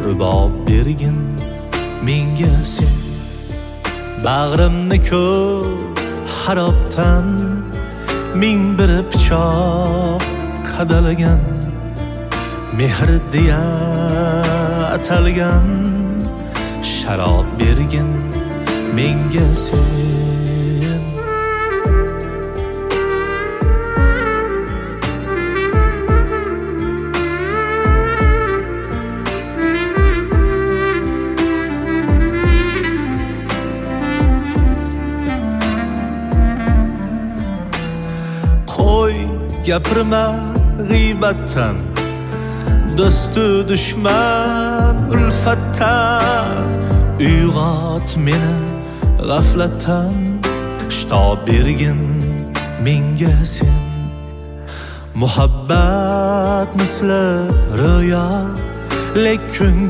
rubob bergin menga sen. Bag'rimni ko'p harobdan ming bir pichoq qadalgan, mehr deya atalgan sharob bergin menga sen. Qo'y gapirma g'iybatdan, do'stu dushman ulfatdan. Uyg'ot meni g'aflatdan, shitob bergin menga sen. Muhabbat misli ro'yo, lek ko'ngil